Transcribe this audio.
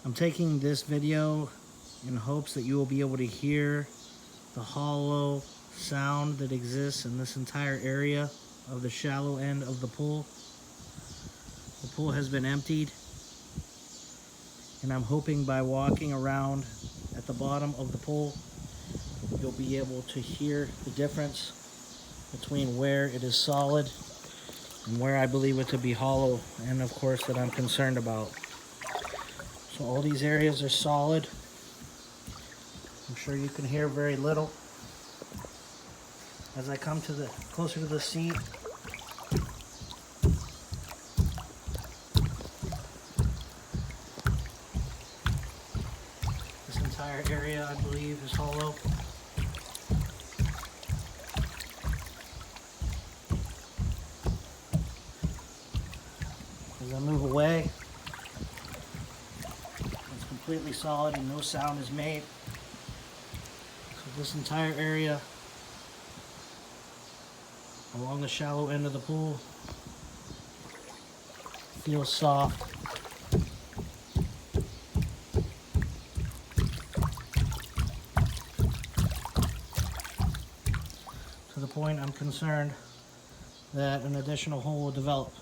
I'm taking this video in hopes that you will be able to hear the hollow sound that exists in this entire area of the shallow end of the pool. The pool has been emptied, and I'm hoping by walking around at the bottom of the pool, you'll be able to hear the difference between where it is solid and where I believe it to be hollow, and of course that I'm concerned about. So all these areas are solid. I'm sure you can hear very little. As I come to the closer to the seat, this entire area I believe is hollow. As I move away, it's completely solid and no sound is made. So this entire area along the shallow end of the pool feels soft. To the point I'm concerned that an additional hole will develop.